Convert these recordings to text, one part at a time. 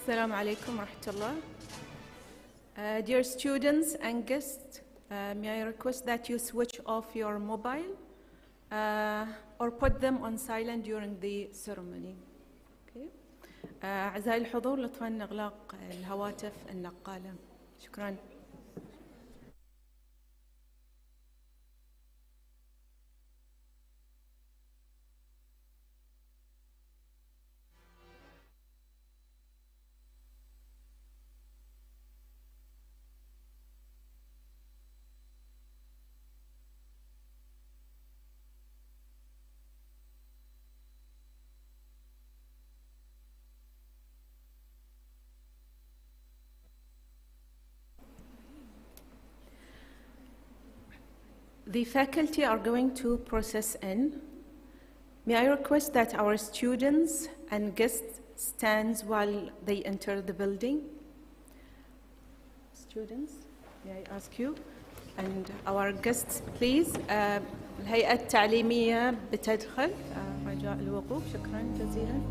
Assalamu alaikum wa rahmatullah. Dear students and guests, may I request that you switch off your mobile or put them on silent during the ceremony. Okay. أعزائي الحضور لطفاً إغلاق الهواتف النقالة. شكراً. The faculty are going to process in. May I request that our students and guests stand while they enter the building? Students, may I ask you? And our guests, please. الهيئة التعليمية بتدخل. رجاء الوقوف. شكراً جزيلاً.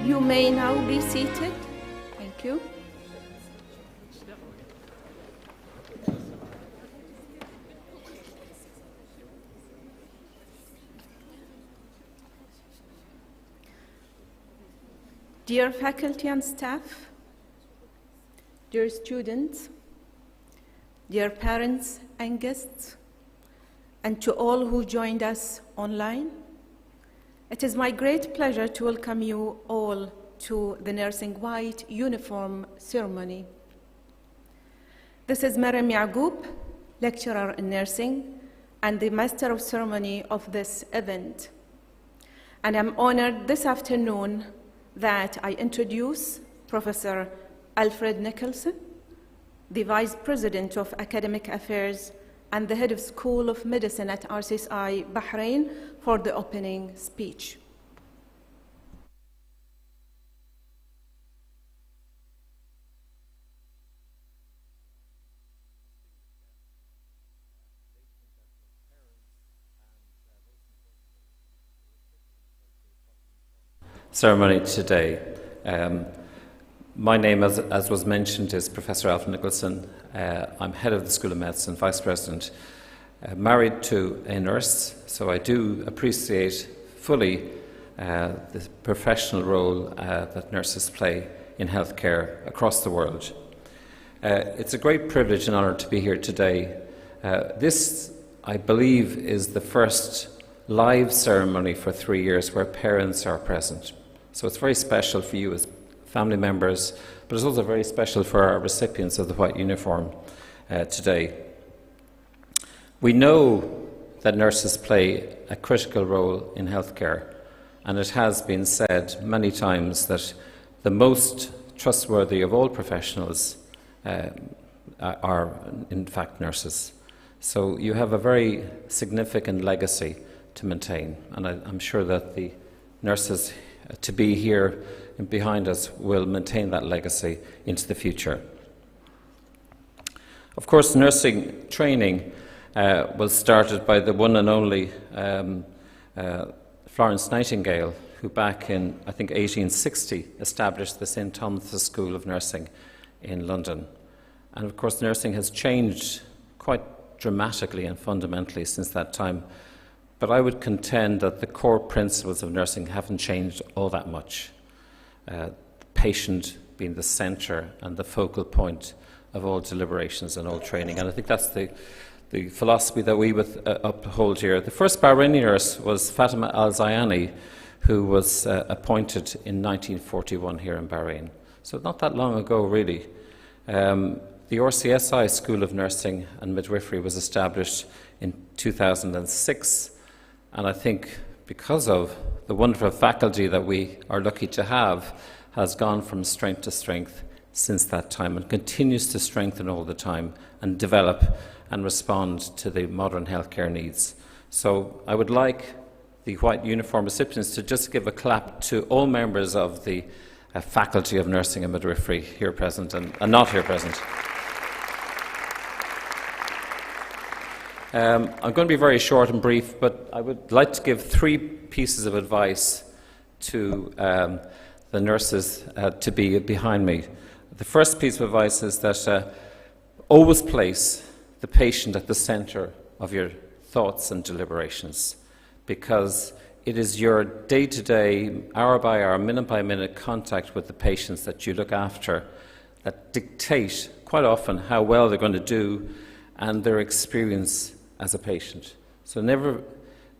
You may now be seated. Thank you. Dear faculty and staff, dear students, dear parents and guests, and to all who joined us online, it is my great pleasure to welcome you all to the Nursing White Uniform Ceremony. This is Maryam Yaqub, lecturer in nursing and the Master of Ceremony of this event. And I'm honored this afternoon that I introduce Professor Alfred Nicholson, the Vice President of Academic Affairs and the Head of School of Medicine at RCSI Bahrain for the opening speech. Ceremony today. My name, as was mentioned, is Professor Alfred Nicholson. I'm head of the School of Medicine, Vice President, married to a nurse, so I do appreciate fully the professional role that nurses play in healthcare across the world. It's a great privilege and honour to be here today. This, I believe, is the first live ceremony for 3 years where parents are present. So it's very special for you as family members, but it's also very special for our recipients of the white uniform today. We know that nurses play a critical role in healthcare, and it has been said many times that the most trustworthy of all professionals are in fact nurses. So you have a very significant legacy to maintain, and I'm sure that the nurses to be here behind us will maintain that legacy into the future. Of course, nursing training was started by the one and only Florence Nightingale, who back in, I think, 1860 established the St. Thomas' School of Nursing in London. And of course, nursing has changed quite dramatically and fundamentally since that time. But I would contend that the core principles of nursing haven't changed all that much. The patient being the centre and the focal point of all deliberations and all training. And I think that's the philosophy that we would uphold here. The first Bahraini nurse was Fatima Al-Zayani, who was appointed in 1941 here in Bahrain. So not that long ago, really. The RCSI School of Nursing and Midwifery was established in 2006, and I think because of the wonderful faculty that we are lucky to have, has gone from strength to strength since that time and continues to strengthen all the time and develop and respond to the modern healthcare needs. So I would like the white uniform recipients to just give a clap to all members of the Faculty of Nursing and Midwifery here present and not here present. I'm going to be very short and brief, but I would like to give 3 pieces of advice to the nurses to be behind me. The first piece of advice is that always place the patient at the centre of your thoughts and deliberations, because it is your day-to-day, hour-by-hour, minute-by-minute contact with the patients that you look after that dictate quite often how well they're going to do and their experience as a patient. So never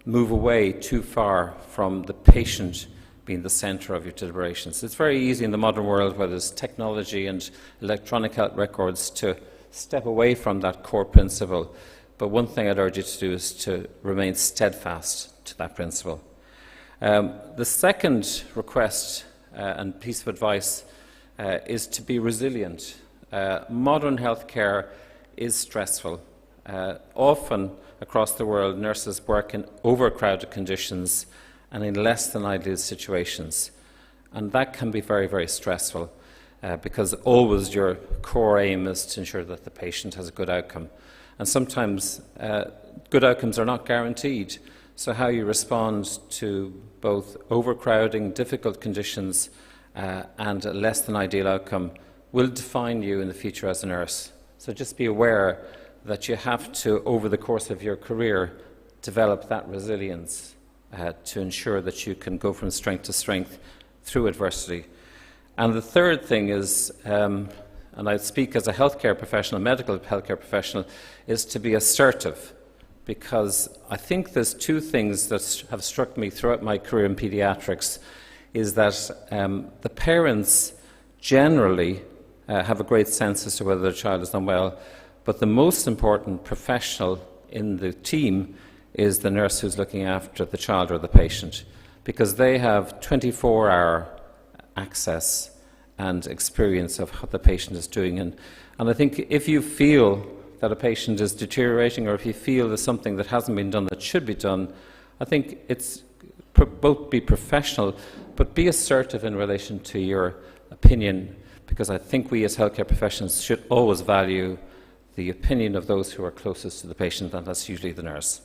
move away too far from the patient being the centre of your deliberations. It's very easy in the modern world, where there's technology and electronic health records, to step away from that core principle. But one thing I'd urge you to do is to remain steadfast to that principle. The second request and piece of advice is to be resilient. Modern healthcare is stressful. Often across the world, nurses work in overcrowded conditions and in less than ideal situations. And that can be very, very stressful because always your core aim is to ensure that the patient has a good outcome. And sometimes good outcomes are not guaranteed. So how you respond to both overcrowding, difficult conditions and a less than ideal outcome will define you in the future as a nurse. So just be aware that you have to, over the course of your career, develop that resilience to ensure that you can go from strength to strength through adversity. And the third thing is, and I speak as a healthcare professional, medical healthcare professional, is to be assertive, because I think there's 2 things that have struck me throughout my career in paediatrics, is that the parents generally have a great sense as to whether their child has done well, but the most important professional in the team is the nurse who's looking after the child or the patient, because they have 24-hour access and experience of how the patient is doing. And I think if you feel that a patient is deteriorating, or if you feel there's something that hasn't been done that should be done, I think it's both be professional, but be assertive in relation to your opinion, because I think we as healthcare professionals should always value the opinion of those who are closest to the patient, and that's usually the nurse.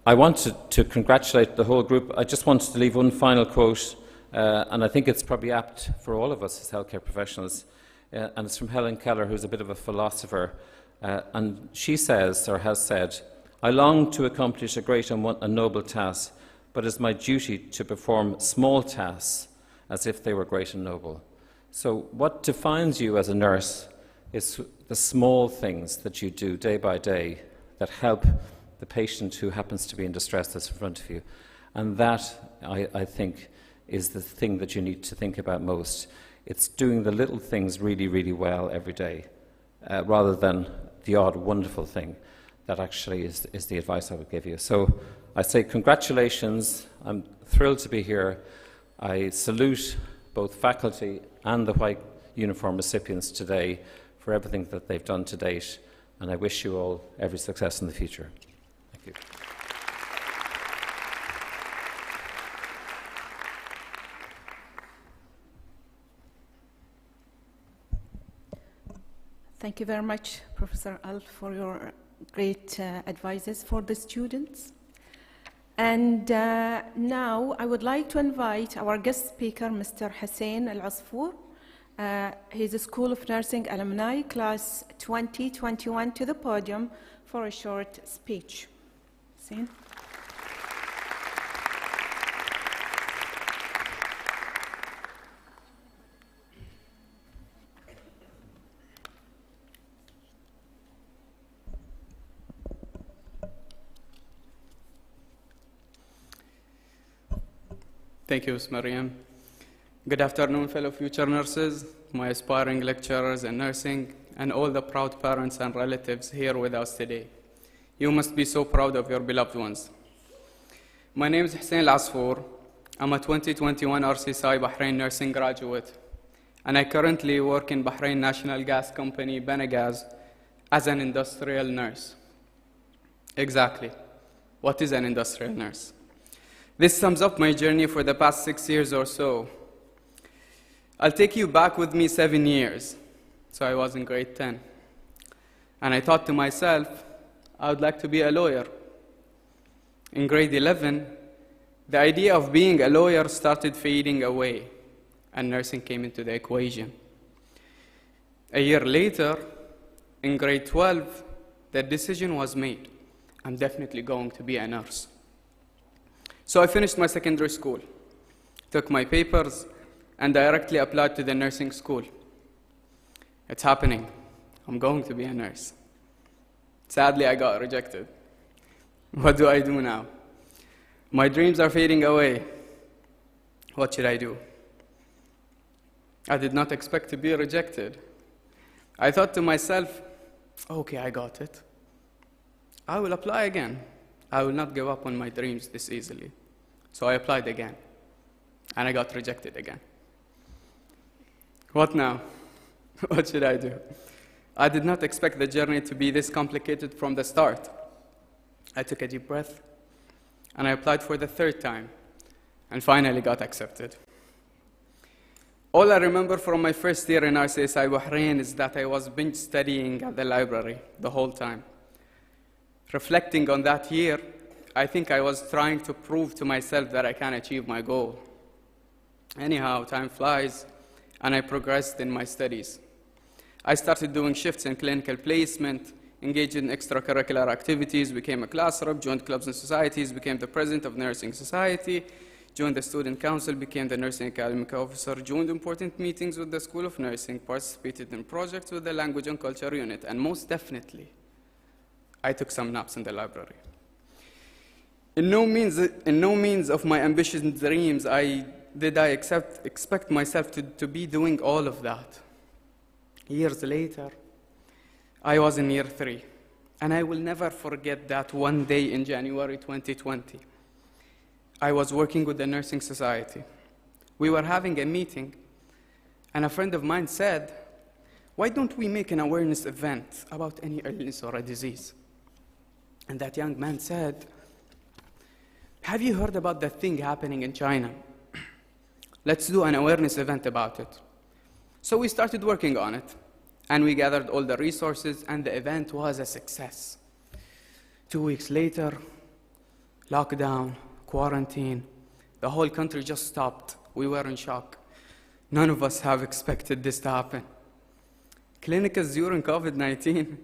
I wanted to congratulate the whole group. I just wanted to leave one final quote, and I think it's probably apt for all of us as healthcare professionals, and it's from Helen Keller, who's a bit of a philosopher, and she says, or has said, "I long to accomplish a great and noble task, but it's my duty to perform small tasks as if they were great and noble." So what defines you as a nurse is the small things that you do day by day that help the patient who happens to be in distress that's in front of you. And that, I think, is the thing that you need to think about most. It's doing the little things really, really well every day, rather than the odd wonderful thing. That actually is the advice I would give you. So I say congratulations. I'm thrilled to be here. I salute both faculty and the white uniform recipients today for everything that they've done to date, and I wish you all every success in the future. Thank you. Thank you very much, Professor Al, for your great advices for the students. And now I would like to invite our guest speaker, Mr. Hussein Al-Asfour. He's a School of Nursing alumni, class 2021, to the podium for a short speech. Hussein. Thank you, Ms. Mariam. Good afternoon, fellow future nurses, my aspiring lecturers in nursing, and all the proud parents and relatives here with us today. You must be so proud of your beloved ones. My name is Hussein Al-Asfour. I'm a 2021 RCSI Bahrain nursing graduate, and I currently work in Bahrain National Gas Company, Benagas, as an industrial nurse. Exactly. What is an industrial nurse? This sums up my journey for the past 6 years or so. I'll take you back with me 7 years. So I was in grade 10. And I thought to myself, I would like to be a lawyer. In grade 11, the idea of being a lawyer started fading away, and nursing came into the equation. A year later, in grade 12, the decision was made. I'm definitely going to be a nurse. So I finished my secondary school, took my papers, and directly applied to the nursing school. It's happening. I'm going to be a nurse. Sadly, I got rejected. What do I do now? My dreams are fading away. What should I do? I did not expect to be rejected. I thought to myself, okay, I got it. I will apply again. I will not give up on my dreams this easily. So I applied again, and I got rejected again. What now? What should I do? I did not expect the journey to be this complicated from the start. I took a deep breath, and I applied for the third time, and finally got accepted. All I remember from my first year in RCSI Bahrain is that I was binge studying at the library the whole time. Reflecting on that year, I think I was trying to prove to myself that I can achieve my goal. Anyhow, time flies, and I progressed in my studies. I started doing shifts in clinical placement, engaged in extracurricular activities, became a class rep, joined clubs and societies, became the president of Nursing Society, joined the student council, became the nursing academic officer, joined important meetings with the School of Nursing, participated in projects with the Language and Culture Unit, and most definitely, I took some naps in the library. In no means of my ambitious dreams did I expect myself to be doing all of that. Years later, I was in year 3, and I will never forget that one day in January 2020. I was working with the Nursing Society. We were having a meeting, and a friend of mine said, why don't we make an awareness event about any illness or a disease? And that young man said, have you heard about that thing happening in China? Let's do an awareness event about it. So we started working on it, and we gathered all the resources, and the event was a success. 2 weeks later, lockdown, quarantine, the whole country just stopped. We were in shock. None of us have expected this to happen. Clinicals during COVID-19,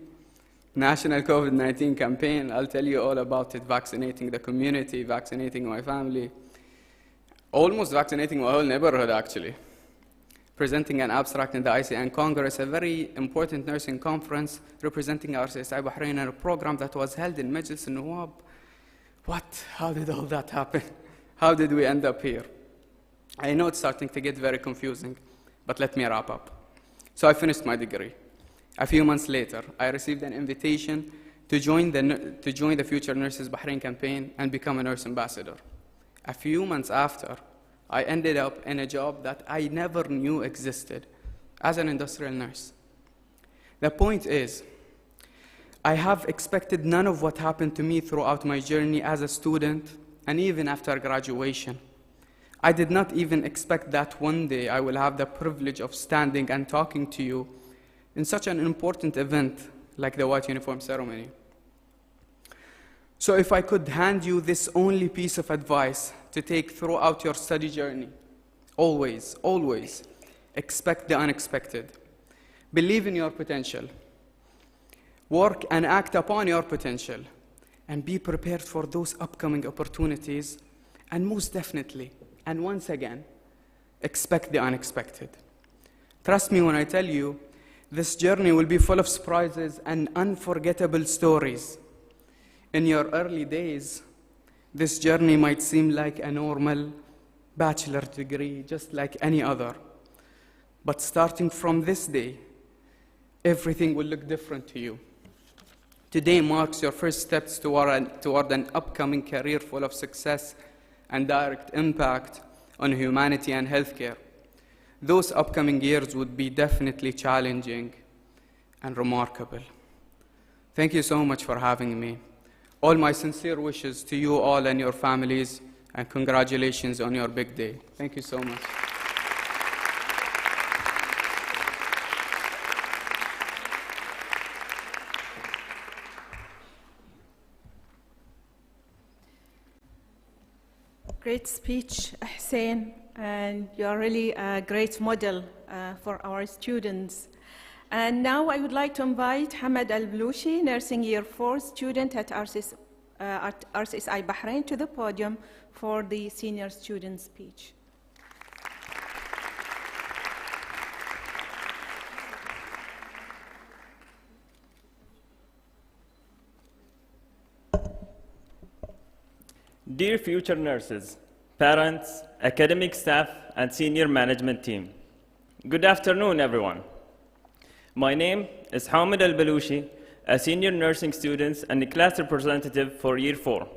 National COVID-19 campaign, I'll tell you all about it, vaccinating the community, vaccinating my family, almost vaccinating my whole neighborhood, actually. Presenting an abstract in the ICN Congress, a very important nursing conference representing RCSI Bahrain, and a program that was held in Majlis al-Nawab. What? How did all that happen? How did we end up here? I know it's starting to get very confusing, but let me wrap up. So I finished my degree. A few months later, I received an invitation to join the Future Nurses Bahrain campaign and become a nurse ambassador. A few months after, I ended up in a job that I never knew existed as an industrial nurse. The point is, I have expected none of what happened to me throughout my journey as a student and even after graduation. I did not even expect that one day I will have the privilege of standing and talking to you in such an important event like the white uniform ceremony. So if I could hand you this only piece of advice to take throughout your study journey, always, always expect the unexpected. Believe in your potential. Work and act upon your potential, and be prepared for those upcoming opportunities, and most definitely, and once again, expect the unexpected. Trust me when I tell you, this journey will be full of surprises and unforgettable stories. In your early days, this journey might seem like a normal bachelor degree just like any other. But starting from this day, everything will look different to you. Today marks your first steps toward an upcoming career full of success and direct impact on humanity and healthcare. Those upcoming years would be definitely challenging and remarkable. Thank you so much for having me. All my sincere wishes to you all and your families, and congratulations on your big day. Thank you so much. Great speech, Hussein, and you're really a great model for our students. And now I would like to invite Hamad Al-Balushi, Nursing Year 4 student at RCSI Bahrain, to the podium for the senior student speech. Dear future nurses, parents, academic staff, and senior management team, good afternoon, everyone. My name is Hamad Al-Balushi, a senior nursing student and a class representative for Year 4.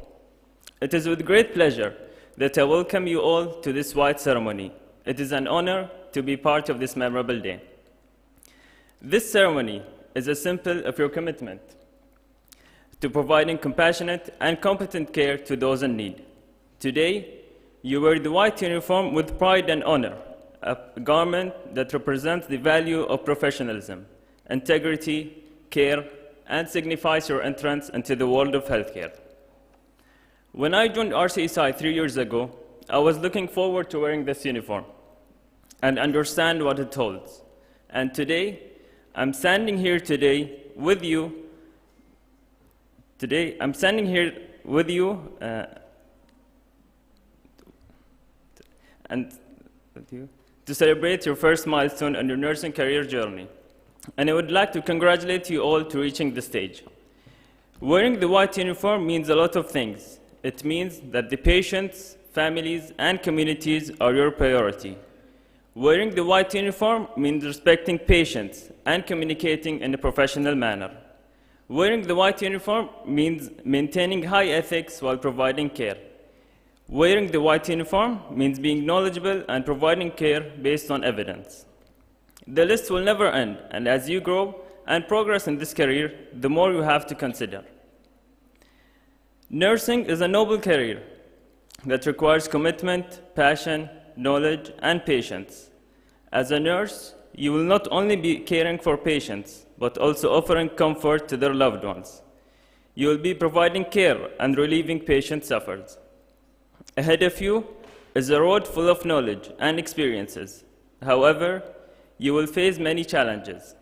It is with great pleasure that I welcome you all to this white ceremony. It is an honor to be part of this memorable day. This ceremony is a symbol of your commitment to providing compassionate and competent care to those in need. Today, you wear the white uniform with pride and honor, a garment that represents the value of professionalism, integrity, care, and signifies your entrance into the world of healthcare. When I joined RCSI 3 years ago, I was looking forward to wearing this uniform and understand what it holds. And today, I'm standing here with you to celebrate your first milestone on your nursing career journey. And I would like to congratulate you all to reaching the stage. Wearing the white uniform means a lot of things. It means that the patients, families, and communities are your priority. Wearing the white uniform means respecting patients and communicating in a professional manner. Wearing the white uniform means maintaining high ethics while providing care. Wearing the white uniform means being knowledgeable and providing care based on evidence. The list will never end, and as you grow and progress in this career, the more you have to consider. Nursing is a noble career that requires commitment, passion, knowledge, and patience. As a nurse, you will not only be caring for patients, but also offering comfort to their loved ones. You will be providing care and relieving patient suffers. Ahead of you is a road full of knowledge and experiences. However, you will face many challenges.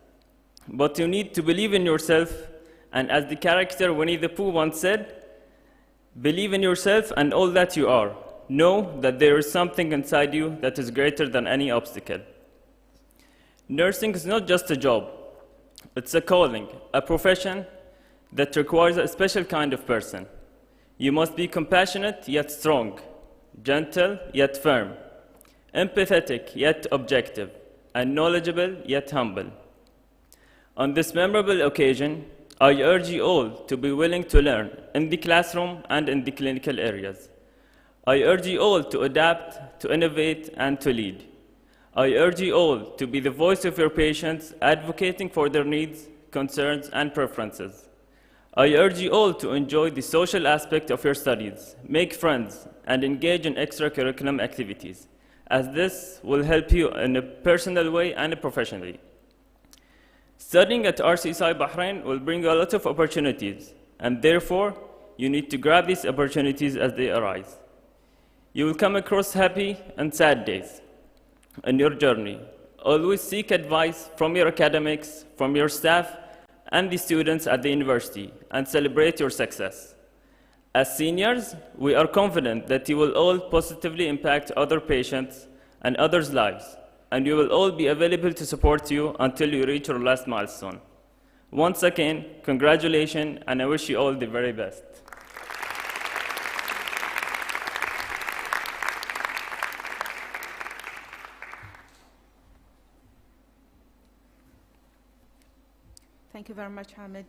But you need to believe in yourself, and as the character Winnie the Pooh once said, believe in yourself and all that you are. Know that there is something inside you that is greater than any obstacle. Nursing is not just a job. It's a calling, a profession that requires a special kind of person. You must be compassionate yet strong, gentle yet firm, empathetic yet objective, and knowledgeable yet humble. On this memorable occasion, I urge you all to be willing to learn in the classroom and in the clinical areas. I urge you all to adapt, to innovate, and to lead. I urge you all to be the voice of your patients, advocating for their needs, concerns, and preferences. I urge you all to enjoy the social aspect of your studies, make friends, and engage in extracurricular activities, as this will help you in a personal way and professionally. Studying at RCSI Bahrain will bring you a lot of opportunities, and therefore, you need to grab these opportunities as they arise. You will come across happy and sad days in your journey. Always seek advice from your academics, from your staff, and the students at the university, and celebrate your success. As seniors, we are confident that you will all positively impact other patients and others' lives, and we will all be available to support you until you reach your last milestone. Once again, congratulations, and I wish you all the very best. Thank you very much, Hamid.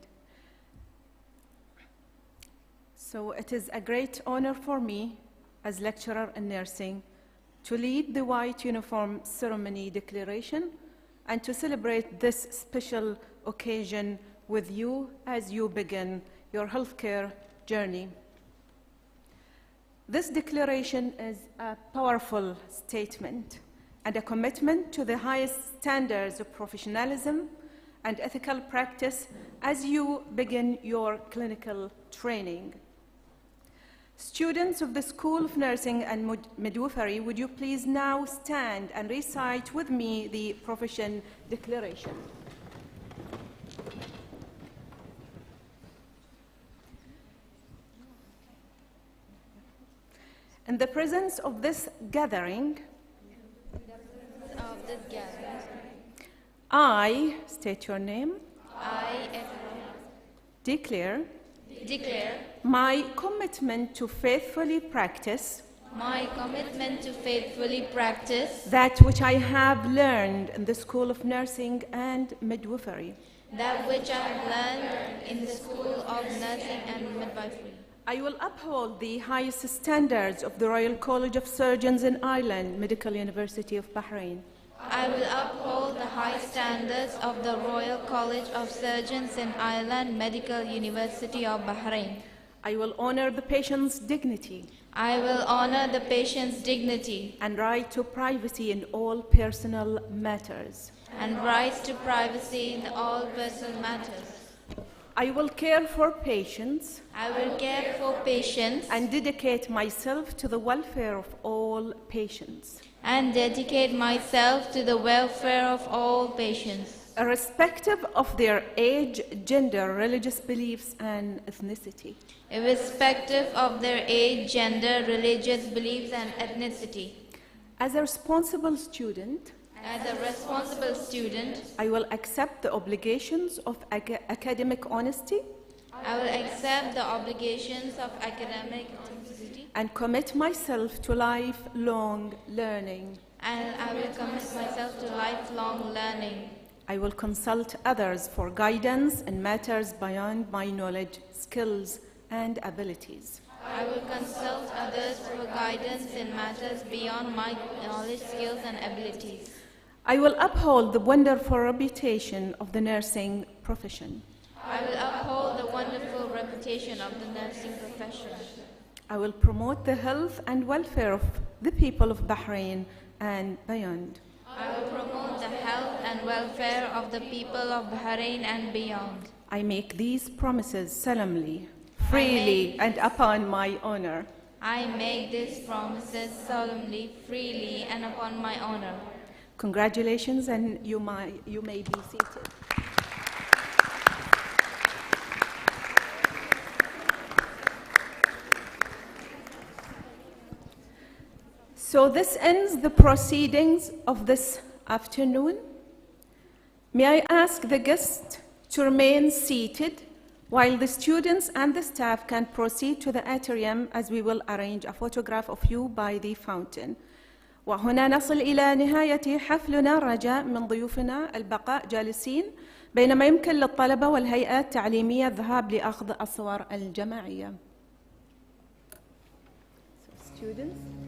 So it is a great honor for me as lecturer in nursing to lead the white uniform ceremony declaration and to celebrate this special occasion with you as you begin your healthcare journey. This declaration is a powerful statement and a commitment to the highest standards of professionalism and ethical practice as you begin your clinical training. Students of the School of Nursing and Midwifery, would you please now stand and recite with me the profession declaration? In the presence of this gathering, I state your name. I Declare declare my commitment to faithfully practice my commitment to faithfully practice that which I have learned in the School of Nursing and Midwifery. that which I have learned in the School of Nursing and Midwifery. I will uphold the highest standards of the Royal College of Surgeons in Ireland, Medical University of Bahrain. I will uphold the high standards of the Royal College of Surgeons in Ireland, Medical University of Bahrain. I will honor the patient's dignity I will honor the patient's dignity and right to privacy in all personal matters. and rights to privacy in all personal matters. I will care for patients I will care for patients and dedicate myself to the welfare of all patients, and dedicate myself to the welfare of all patients, irrespective of their age, gender, religious beliefs, and ethnicity. irrespective of their age, gender, religious beliefs, and ethnicity. As a responsible student, As a responsible student, I will accept the obligations of academic honesty I will accept the obligations of academic authenticity, and commit myself to lifelong learning. and I will commit myself to lifelong learning. I will consult others for guidance in matters beyond my knowledge, skills, and abilities. I will consult others for guidance in matters beyond my knowledge, skills, and abilities. I will uphold the wonderful reputation of the nursing profession. I will uphold the wonderful reputation of the nursing profession. I will promote the health and welfare of the people of Bahrain and beyond. I will promote the health and welfare of the people of Bahrain and beyond. I make these promises solemnly, freely, and upon my honor. I make these promises solemnly, freely, and upon my honor. Congratulations, and you may be seated. So this ends the proceedings of this afternoon. May I ask the guests to remain seated while the students and the staff can proceed to the atrium, as we will arrange a photograph of you by the fountain. وهنا نصل إلى نهاية حفلنا. رجاء من ضيوفنا البقاء جالسين بينما يمكن للطلبة والهيئات التعليمية الذهاب لأخذ الصور الجماعية. Students.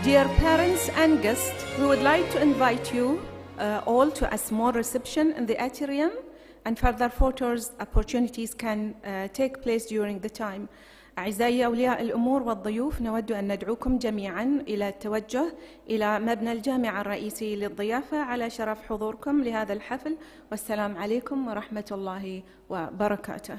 Dear parents and guests, we would like to invite you all to a small reception in the atrium, and further photos opportunities can take place during the time. أعزائي أولياء الأمور والضيوف، نود أن ندعوكم جميعاً إلى التوجه إلى مبنى الجامعة الرئيسي للضيافة على شرف حضوركم لهذا الحفل، والسلام عليكم ورحمة الله وبركاته.